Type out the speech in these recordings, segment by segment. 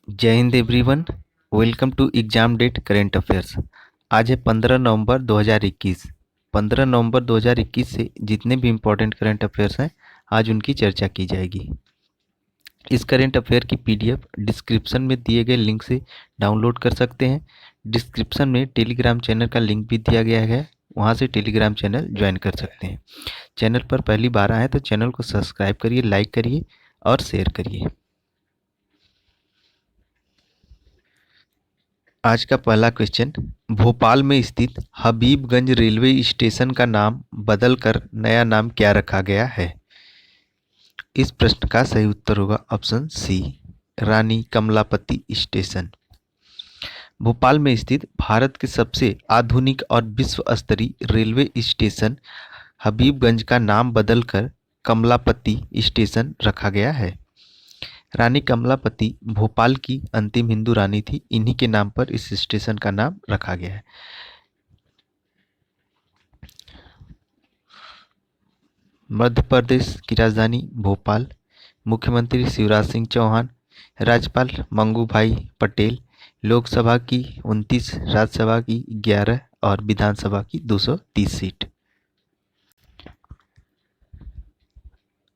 जय Hind everyone. Welcome to exam date current affairs. आज है 15 नवंबर 2021। 15 नवंबर 2021 से जितने भी इम्पोर्टेंट करेंट अफेयर्स हैं आज उनकी चर्चा की जाएगी। इस करेंट अफेयर की पीडीएफ डिस्क्रिप्शन में दिए गए लिंक से डाउनलोड कर सकते हैं। डिस्क्रिप्शन में टेलीग्राम चैनल का लिंक भी दिया गया है, वहाँ से टेलीग्राम चैनल ज्वाइन कर सकते हैं। चैनल पर पहली बार आए तो चैनल को सब्सक्राइब करिए, लाइक करिए और शेयर करिए। आज का पहला क्वेश्चन, भोपाल में स्थित हबीबगंज रेलवे स्टेशन का नाम बदलकर नया नाम क्या रखा गया है? इस प्रश्न का सही उत्तर होगा ऑप्शन सी, रानी कमलापति स्टेशन। भोपाल में स्थित भारत के सबसे आधुनिक और विश्व स्तरीय रेलवे स्टेशन हबीबगंज का नाम बदलकर कमलापति स्टेशन रखा गया है। रानी कमलापति भोपाल की अंतिम हिंदू रानी थी, इन्हीं के नाम पर इस स्टेशन का नाम रखा गया है। मध्य प्रदेश की राजधानी भोपाल, मुख्यमंत्री शिवराज सिंह चौहान, राज्यपाल मंगू भाई पटेल, लोकसभा की 29, राज्यसभा की 11 और विधानसभा की 230 सीट।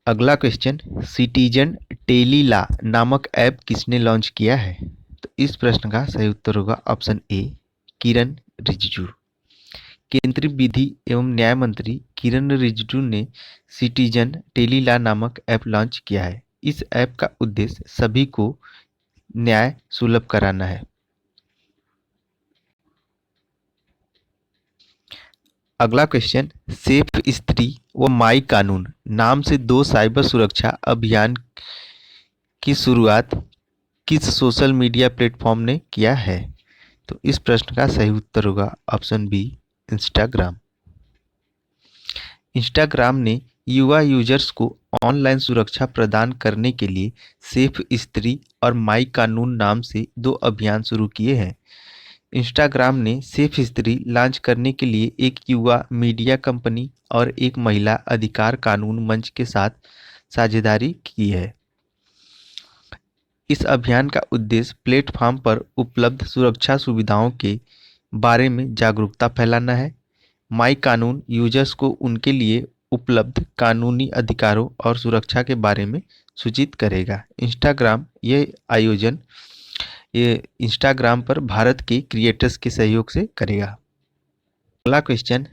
अगला क्वेश्चन, सिटीजन टेली लॉ नामक ऐप किसने लॉन्च किया है? तो इस प्रश्न का सही उत्तर होगा ऑप्शन ए, किरण रिजिजू। केंद्रीय विधि एवं न्याय मंत्री किरण रिजिजू ने सिटीजन टेली लॉ नामक ऐप लॉन्च किया है। इस ऐप का उद्देश्य सभी को न्याय सुलभ कराना है। अगला क्वेश्चन, सेफ स्त्री व माई कानून नाम से 2 साइबर सुरक्षा अभियान की शुरुआत किस सोशल मीडिया प्लेटफॉर्म ने किया है? तो इस प्रश्न का सही उत्तर होगा ऑप्शन बी, इंस्टाग्राम। इंस्टाग्राम ने युवा यूजर्स को ऑनलाइन सुरक्षा प्रदान करने के लिए सेफ स्त्री और माई कानून नाम से 2 अभियान शुरू किए हैं। इंस्टाग्राम ने सेफ स्त्री लॉन्च करने के लिए एक युवा मीडिया कंपनी और एक महिला अधिकार कानून मंच के साथ साझेदारी की है। इस अभियान का उद्देश्य प्लेटफॉर्म पर उपलब्ध सुरक्षा सुविधाओं के बारे में जागरूकता फैलाना है। माई कानून यूजर्स को उनके लिए उपलब्ध कानूनी अधिकारों और सुरक्षा के बारे में सूचित करेगा। ये इंस्टाग्राम पर भारत के क्रिएटर्स के सहयोग से करेगा। अगला क्वेश्चन,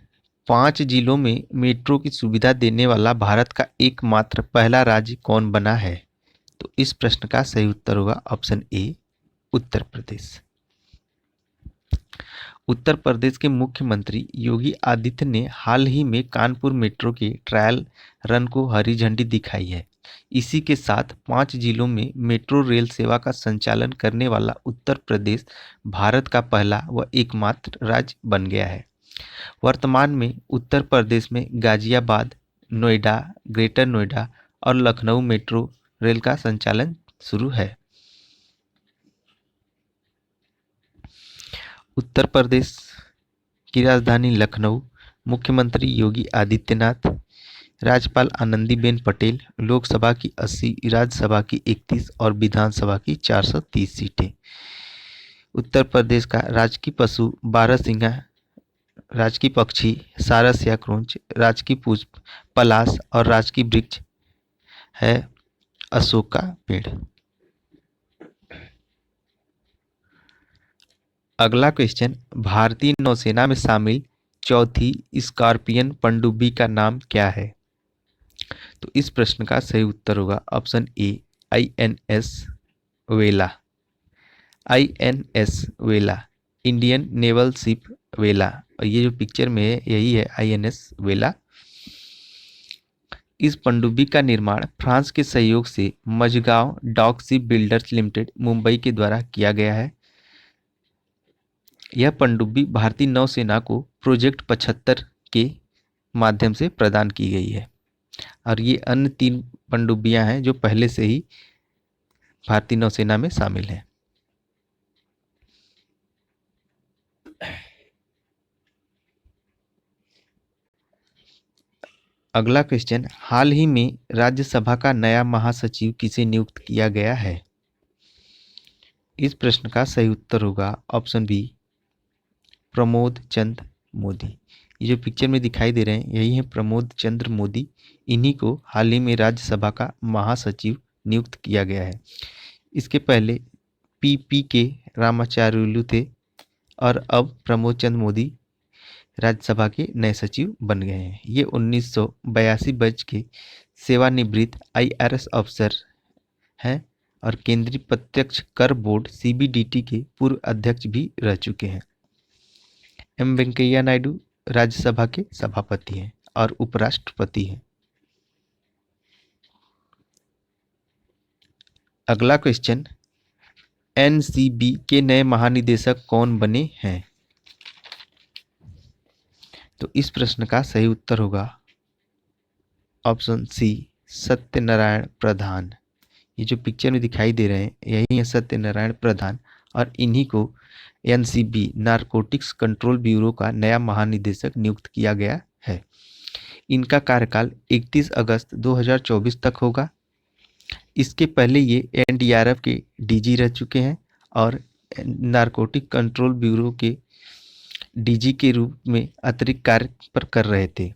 5 जिलों में मेट्रो की सुविधा देने वाला भारत का एकमात्र पहला राज्य कौन बना है? तो इस प्रश्न का सही उत्तर होगा ऑप्शन ए, उत्तर प्रदेश। उत्तर प्रदेश के मुख्यमंत्री योगी आदित्य ने हाल ही में कानपुर मेट्रो के ट्रायल रन को हरी झंडी दिखाई है। इसी के साथ 5 जिलों में मेट्रो रेल सेवा का संचालन करने वाला उत्तर प्रदेश भारत का पहला व एकमात्र राज्य बन गया है। वर्तमान में उत्तर प्रदेश में गाजियाबाद, नोएडा, ग्रेटर नोएडा और लखनऊ मेट्रो रेल का संचालन शुरू है। उत्तर प्रदेश की राजधानी लखनऊ, मुख्यमंत्री योगी आदित्यनाथ, राज्यपाल आनंदीबेन पटेल, लोकसभा की 80, राज्यसभा की 31 और विधानसभा की 430 सीटें। उत्तर प्रदेश का राजकीय पशु बारहसिंगा, राजकीय पक्षी सारस या क्रोंच, राजकीय पुष्प पलाश और राजकीय वृक्ष है अशोक का पेड़। अगला क्वेश्चन, भारतीय नौसेना में शामिल चौथी स्कॉर्पियन पनडुब्बी का नाम क्या है? तो इस प्रश्न का सही उत्तर होगा ऑप्शन ए, INS वेला। INS वेला, इंडियन नेवल शिप वेला, और ये जो पिक्चर में है यही है INS वेला। इस पनडुब्बी का निर्माण फ्रांस के सहयोग से Mazagon dock shipbuilders limited Mumbai के द्वारा किया गया है। यह पनडुब्बी भारतीय नौसेना को प्रोजेक्ट 75 के माध्यम से प्रदान की गई है और ये अन्य 3 पनडुब्बियां हैं जो पहले से ही भारतीय नौसेना में शामिल हैं। अगला क्वेश्चन, हाल ही में राज्यसभा का नया महासचिव किसे नियुक्त किया गया है? इस प्रश्न का सही उत्तर होगा ऑप्शन बी, प्रमोद चंद मोदी। ये जो पिक्चर में दिखाई दे रहे हैं यही है प्रमोद चंद्र मोदी। इन्हीं को हाल ही में राज्यसभा का महासचिव नियुक्त किया गया है। इसके पहले पी के रामाचार्युलु थे और अब प्रमोद चंद्र मोदी राज्यसभा के नए सचिव बन गए हैं। ये 1982 बैच के सेवानिवृत्त IRS अफसर हैं और केंद्रीय प्रत्यक्ष कर बोर्ड CBDT के पूर्व अध्यक्ष भी रह चुके हैं। वेंकैया नायडू राज्यसभा के सभापति हैं और उपराष्ट्रपति हैं। अगला क्वेश्चन, NCB के नए महानिदेशक कौन बने हैं? तो इस प्रश्न का सही उत्तर होगा ऑप्शन सी, सत्यनारायण प्रधान। ये जो पिक्चर में दिखाई दे रहे हैं यही है सत्यनारायण प्रधान और इन्हीं को NCB नारकोटिक्स कंट्रोल ब्यूरो का नया महानिदेशक नियुक्त किया गया है। इनका कार्यकाल 31 अगस्त 2024 तक होगा। इसके पहले ये NDRF के DG रह चुके हैं और नारकोटिक कंट्रोल ब्यूरो के DG के रूप में अतिरिक्त कार्य पर कर रहे थे।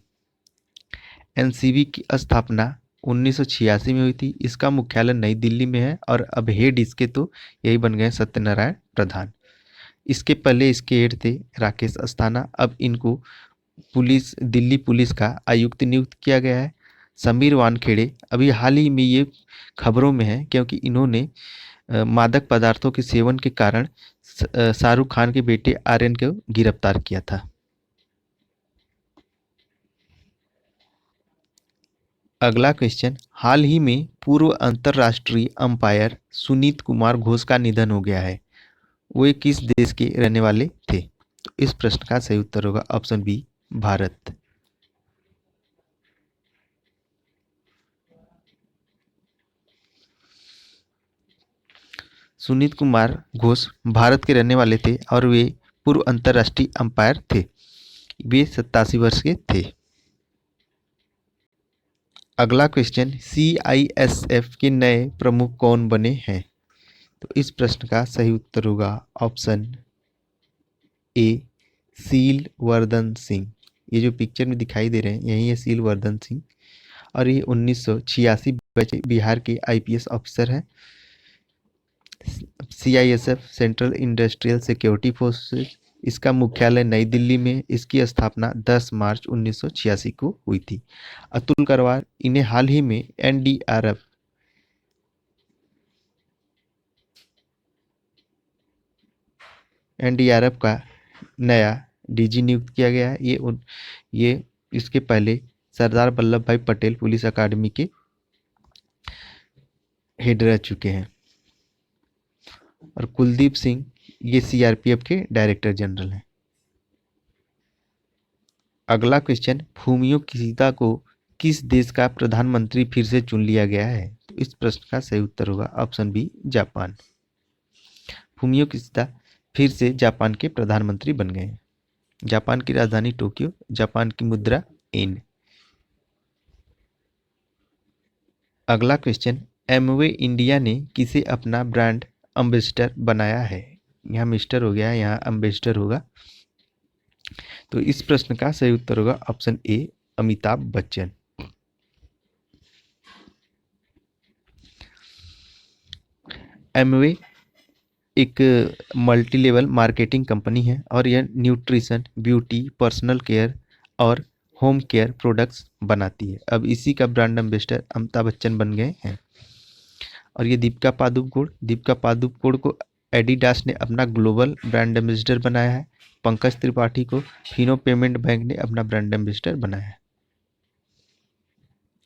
NCB की स्थापना 1986 में हुई थी। इसका मुख्यालय नई दिल्ली में है और अब हेड इसके तो यही बन गए सत्यनारायण प्रधान। इसके पहले इसके हेड थे राकेश अस्थाना। अब इनको दिल्ली पुलिस का आयुक्त नियुक्त किया गया है। समीर वानखेड़े अभी हाल ही में ये खबरों में है क्योंकि इन्होंने मादक पदार्थों के सेवन के कारण शाहरुख खान के बेटे आर्यन को गिरफ्तार किया था। अगला क्वेश्चन, हाल ही में पूर्व अंतर्राष्ट्रीय अंपायर सुनीत कुमार घोष का निधन हो गया है। वे किस देश के रहने वाले थे? तो इस प्रश्न का सही उत्तर होगा ऑप्शन बी, भारत। सुनीत कुमार घोष भारत के रहने वाले थे और वे पूर्व अंतर्राष्ट्रीय अंपायर थे। वे 87 वर्ष के थे। अगला क्वेश्चन, CISF के नए प्रमुख कौन बने हैं? तो इस प्रश्न का सही उत्तर होगा ऑप्शन ए, सीलवर्धन सिंह। ये जो पिक्चर में दिखाई दे रहे हैं यही है सीलवर्धन सिंह और ये 1986 बिहार के IPS ऑफिसर हैं। CISF central industrial security forces, इसका मुख्यालय नई दिल्ली में। इसकी स्थापना 10 मार्च 1986 को हुई थी। अतुल करवार इन्हें हाल ही में NDRF का नया DG नियुक्त किया गया है। ये इसके पहले सरदार वल्लभ भाई पटेल पुलिस अकादमी के हेड रह चुके हैं। और कुलदीप सिंह ये CRPF के डायरेक्टर जनरल हैं। अगला क्वेश्चन, फूमियो किशिदा को किस देश का प्रधानमंत्री फिर से चुन लिया गया है? तो इस प्रश्न का सही उत्तर होगा option B, Japan. Fumio Kishida फिर से जापान के प्रधानमंत्री बन गए हैं। जापान की राजधानी टोक्यो, जापान की मुद्रा येन। अगला क्वेश्चन, एमवे इंडिया ने किसे अपना ब्रांड एम्बेसडर बनाया है? यहाँ मिस्टर हो गया, यहाँ एम्बेसडर होगा। तो इस प्रश्न का सही उत्तर होगा option A, Amitabh Bachchan. Amway एक मल्टी लेवल मार्केटिंग कंपनी है और यह न्यूट्रिशन, ब्यूटी, पर्सनल केयर और होम केयर प्रोडक्ट्स बनाती है। अब इसी का ब्रांड एम्बेसडर अमिताभ बच्चन बन गए हैं। और ये दीपिका पादुकोण को एडिडास ने अपना ग्लोबल ब्रांड एम्बेसडर बनाया है। पंकज त्रिपाठी को फिनो पेमेंट बैंक ने अपना ब्रांड एम्बेसडर बनाया है।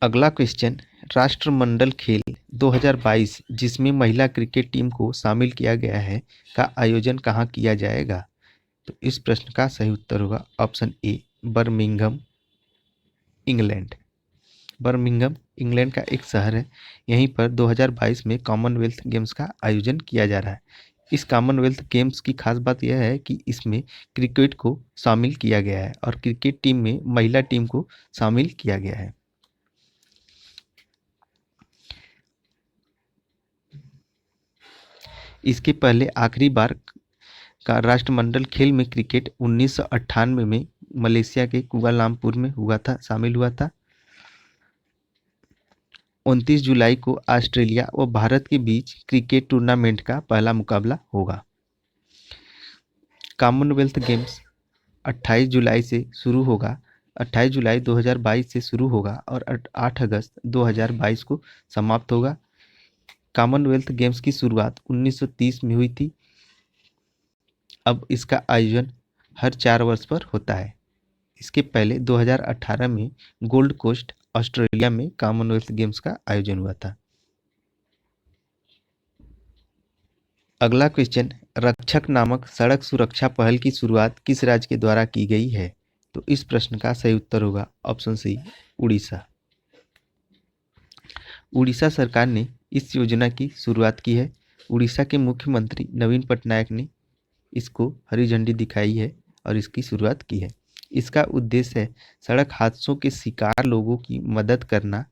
अगला क्वेश्चन, राष्ट्रमंडल खेल 2022 जिसमें महिला क्रिकेट टीम को शामिल किया गया है का आयोजन कहाँ किया जाएगा? तो इस प्रश्न का सही उत्तर होगा option A, Birmingham, England. Birmingham England का एक शहर है। यहीं पर 2022 में कॉमनवेल्थ गेम्स का आयोजन किया जा रहा है। इस कॉमनवेल्थ गेम्स की खास बात यह है कि इसमें क्रिकेट को शामिल किया गया है और क्रिकेट टीम में महिला टीम को शामिल किया गया है। इसके पहले आखिरी बार का राष्ट्रमंडल खेल में क्रिकेट 1998 में मलेशिया के कुआलालंपुर में शामिल हुआ था। 29 जुलाई को ऑस्ट्रेलिया व भारत के बीच क्रिकेट टूर्नामेंट का पहला मुकाबला होगा। कॉमनवेल्थ गेम्स 28 जुलाई से शुरू होगा 28 जुलाई 2022 से शुरू होगा और 8 अगस्त 2022 को समाप्त होगा। कॉमनवेल्थ गेम्स की शुरुआत 1930 में हुई थी। अब इसका आयोजन हर 4 वर्ष पर होता है। इसके पहले 2018 में गोल्ड कोस्ट ऑस्ट्रेलिया में कॉमनवेल्थ गेम्स का आयोजन हुआ था। अगला क्वेश्चन, रक्षक नामक सड़क सुरक्षा पहल की शुरुआत किस राज्य के द्वारा की गई है? तो इस प्रश्न का सही उत्तर होगा ऑप्शन सी, उड़ीसा। उड़ीसा सरकार ने इस योजना की शुरुआत की है। उड़ीसा के मुख्यमंत्री नवीन पटनायक ने इसको हरी झंडी दिखाई है और इसकी शुरुआत की है। इसका उद्देश्य है सड़क हादसों के शिकार लोगों की मदद करना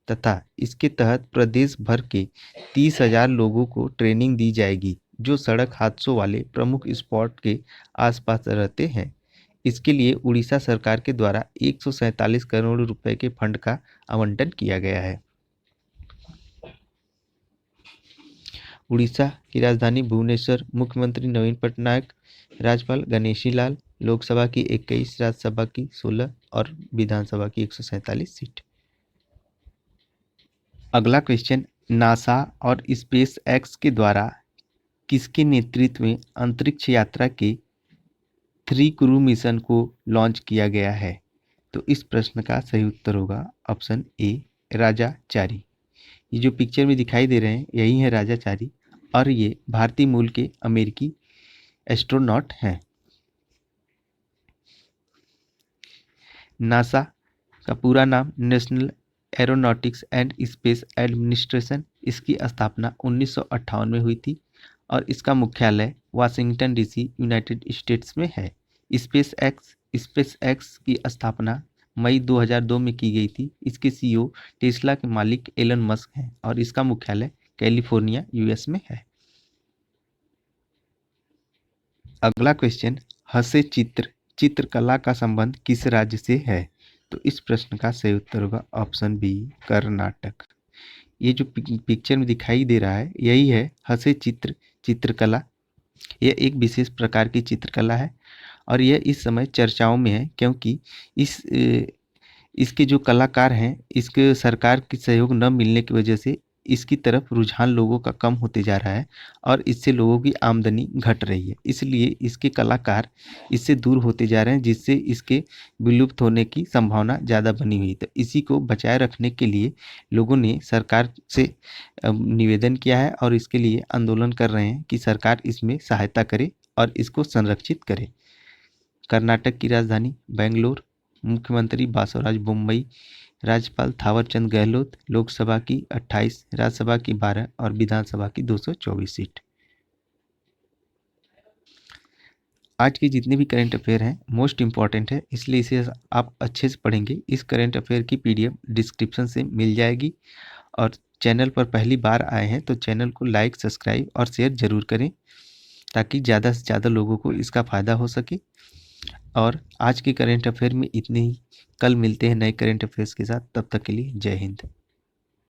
तथा इसके तहत प्रदेश भर के 30,000 लोगों को ट्रेनिंग दी जाएगी जो सड़क हादसों वाले प्रमुख स्पॉट के आसपास रहते हैं। इसके लिए उड़ीसा सरकार के द्वारा 147 करोड़ रुपए के फंड का आवंटन किया गया है। उड़ीसा की राजधानी भुवनेश्वर, मुख्यमंत्री नवीन पटनायक, राज्यपाल गणेशी लाल, लोकसभा की 21, राज्यसभा की 16 और विधानसभा की 147 सीट। अगला क्वेश्चन, नासा और स्पेस एक्स के द्वारा किसके नेतृत्व में अंतरिक्ष यात्रा के 3 क्रू मिशन को लॉन्च किया गया है? तो इस प्रश्न का सही उत्तर होगा ऑप्शन ए, राजाचारी। ये जो पिक्चर में दिखाई दे रहे हैं यही है राजाचारी और ये भारतीय मूल के अमेरिकी एस्ट्रोनॉट हैं। नासा का पूरा नाम national aeronautics and space administration. इसकी स्थापना 1958 में हुई थी और इसका मुख्यालय वाशिंगटन डीसी, यूनाइटेड स्टेट्स में है। स्पेस एक्स की स्थापना मई 2002 में की गई थी। इसके सीईओ टेस्ला के मालिक एलन मस्क हैं और इसका मुख्यालय कैलिफोर्निया, यूएस में है। अगला क्वेश्चन, हसे चित्रकला का संबंध किस राज्य से है? तो इस प्रश्न का सही उत्तर होगा ऑप्शन बी, कर्नाटक। ये जो पिक्चर में दिखाई दे रहा है यही है हसे चित्रकला। यह एक विशेष प्रकार की चित्रकला है और यह इस समय चर्चाओं में है क्योंकि इसके जो कलाकार हैं इसके सरकार की सहयोग न मिलने की वजह से इसकी तरफ रुझान लोगों का कम होते जा रहा है और इससे लोगों की आमदनी घट रही है। इसलिए इसके कलाकार इससे दूर होते जा रहे हैं जिससे इसके विलुप्त होने की संभावना ज़्यादा बनी हुई। तो इसी को बचाए रखने के लिए लोगों ने सरकार से निवेदन किया है और इसके लिए आंदोलन कर रहे हैं कि सरकार इसमें सहायता करे और इसको संरक्षित करे। कर्नाटक की राजधानी बेंगलोर, मुख्यमंत्री बासवराज बोम्मई, राज्यपाल थावरचंद गहलोत, लोकसभा की 28, राज्यसभा की 12 और विधानसभा की 224 सीट। आज के जितने भी करंट अफेयर हैं मोस्ट इम्पॉर्टेंट है, इसलिए इसे आप अच्छे से पढ़ेंगे। इस करंट अफेयर की पीडीएफ डिस्क्रिप्शन से मिल जाएगी और चैनल पर पहली बार आए हैं तो चैनल को लाइक, सब्सक्राइब और शेयर जरूर करें ताकि ज़्यादा से ज़्यादा लोगों को इसका फ़ायदा हो सके। और आज के करंट अफेयर में इतने ही। कल मिलते हैं नए करंट अफेयर्स के साथ, तब तक के लिए जय हिंद।